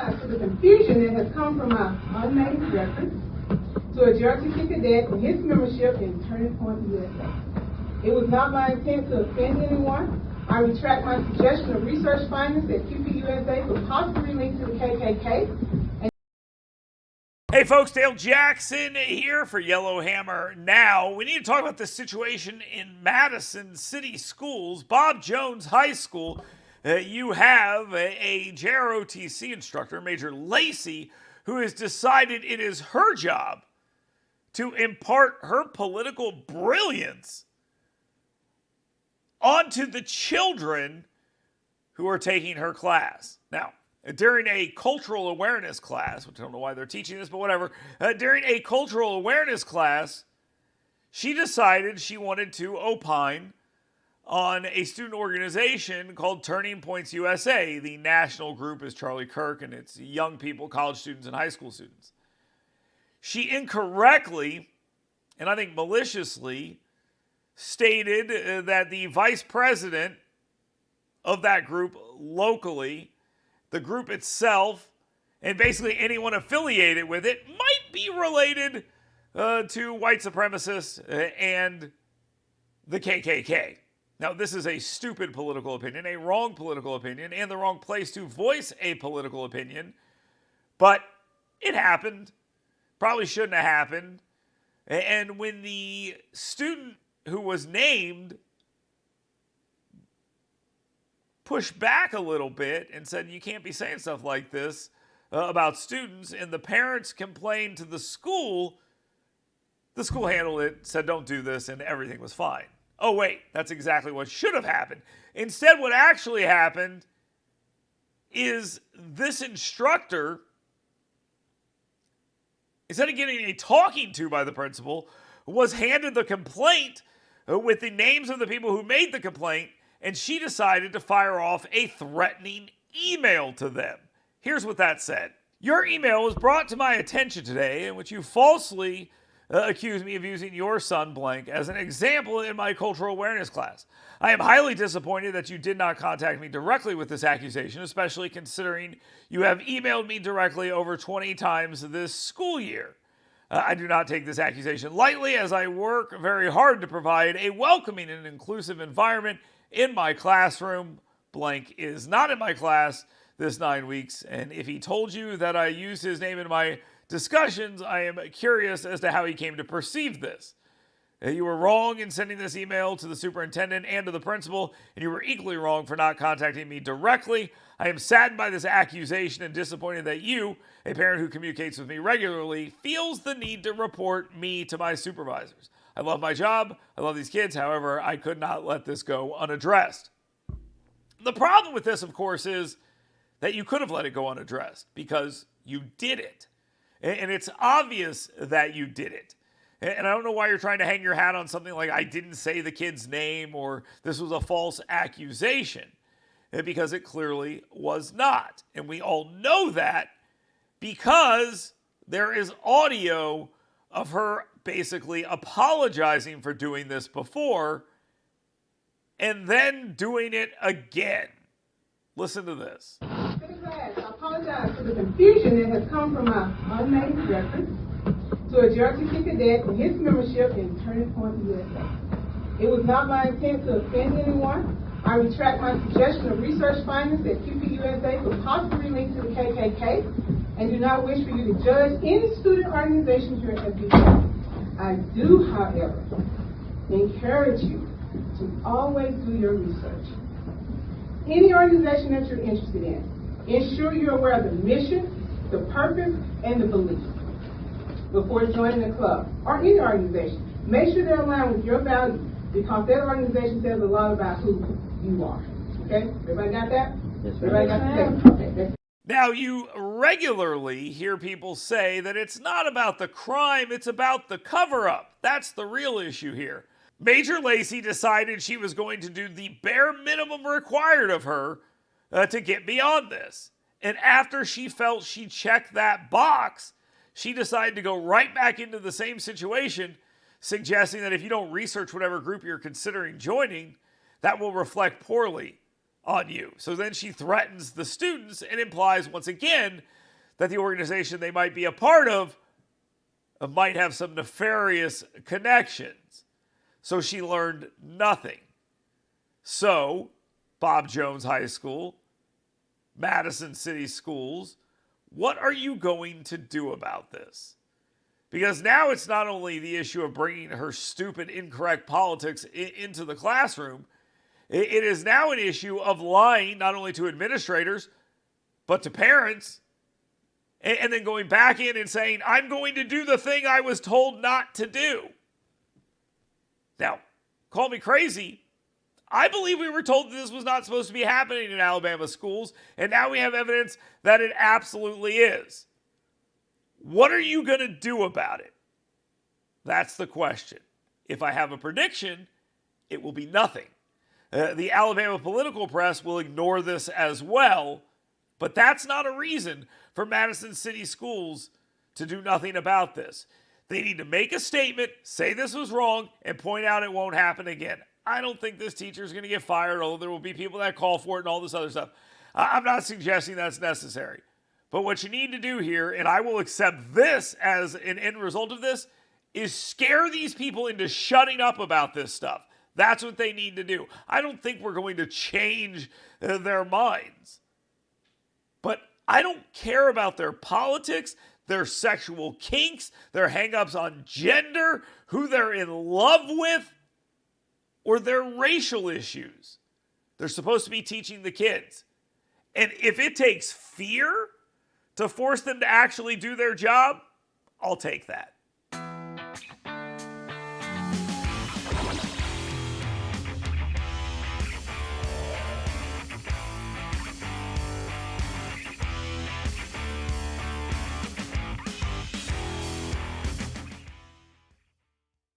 apologize for the confusion that has come from my unnamed reference to a JROTC cadet and his membership in Turning Point USA. It was not my intent to offend anyone. I retract my suggestion of research findings that QPUSA could possibly link to the KKK. Hey folks, Dale Jackson here for Yellowhammer Now. We need to talk about the situation in Madison City Schools. Bob Jones High School, you have a JROTC instructor, Major Lacey, who has decided it is her job to impart her political brilliance onto the children who are taking her class. Now, during a cultural awareness class, which I don't know why they're teaching this, but whatever, during a cultural awareness class, she decided she wanted to opine on a student organization called Turning Points USA. The national group is Charlie Kirk, and it's young people, college students, and high school students. She incorrectly, and I think maliciously, stated that the vice president of that group locally, the group itself, and basically anyone affiliated with it might be related to white supremacists and the KKK. Now, this is a stupid political opinion, a wrong political opinion, and the wrong place to voice a political opinion, but it happened. Probably shouldn't have happened. And when the student who was named pushed back a little bit and said, you can't be saying stuff like this about students, and the parents complained to the school handled it, said don't do this, and everything was fine. Oh wait, that's exactly what should have happened. Instead, what actually happened is this instructor, instead of getting a talking to by the principal, was handed the complaint with the names of the people who made the complaint, and she decided to fire off a threatening email to them. Here's what that said. Your email was brought to my attention today in which you falsely accused me of using your son blank as an example in my cultural awareness class. I am highly disappointed that you did not contact me directly with this accusation, especially considering you have emailed me directly over 20 times this school year. I do not take this accusation lightly, as I work very hard to provide a welcoming and inclusive environment in my classroom. Blank is not in my class this 9 weeks, and if he told you that I used his name in my discussions, I am curious as to how he came to perceive this. You were wrong in sending this email to the superintendent and to the principal, and you were equally wrong for not contacting me directly. I am saddened by this accusation and disappointed that you, a parent who communicates with me regularly, feels the need to report me to my supervisors. I love my job. I love these kids. However, I could not let this go unaddressed. The problem with this, of course, is that you could have let it go unaddressed because you did it. And it's obvious that you did it. And I don't know why you're trying to hang your hat on something like I didn't say the kid's name or this was a false accusation, because it clearly was not. And we all know that because there is audio of her basically apologizing for doing this before and then doing it again. Listen to this. I apologize for the confusion that has come from my unnamed reference to a JROTC cadet and his membership in Turning Point USA. It was not my intent to offend anyone. I retract my suggestion of research findings that QPUSA could possibly link to the KKK and do not wish for you to judge any student organizations here at educator. I do, however, encourage you to always do your research. Any organization that you're interested in, ensure you're aware of the mission, the purpose, and the belief before joining a club or any organization. Make sure they're aligned with your values, because that organization says a lot about who you are. Okay? Everybody got that? Yes, everybody got that? Okay. That's Now, you regularly hear people say that it's not about the crime, it's about the cover-up. That's the real issue here. Major Lacey decided she was going to do the bare minimum required of her to get beyond this. And after she felt she checked that box, she decided to go right back into the same situation, suggesting that if you don't research whatever group you're considering joining, that will reflect poorly on you. So then she threatens the students and implies once again that the organization they might be a part of might have some nefarious connections. So she learned nothing. So Bob Jones High School, Madison City Schools, what are you going to do about this? Because now it's not only the issue of bringing her stupid, incorrect politics into the classroom, it is now an issue of lying not only to administrators, but to parents, and then going back in and saying, I'm going to do the thing I was told not to do. Now, call me crazy. I believe we were told that this was not supposed to be happening in Alabama schools, and now we have evidence that it absolutely is. What are you going to do about it? That's the question. If I have a prediction, it will be nothing. The Alabama political press will ignore this as well, but that's not a reason for Madison City Schools to do nothing about this. They need to make a statement, say this was wrong, and point out it won't happen again. I don't think this teacher is going to get fired, although there will be people that call for it and all this other stuff. I'm not suggesting that's necessary. But what you need to do here, and I will accept this as an end result of this, is scare these people into shutting up about this stuff. That's what they need to do. I don't think we're going to change their minds. But I don't care about their politics, their sexual kinks, their hang-ups on gender, who they're in love with, or their racial issues. They're supposed to be teaching the kids. And if it takes fear to force them to actually do their job, I'll take that.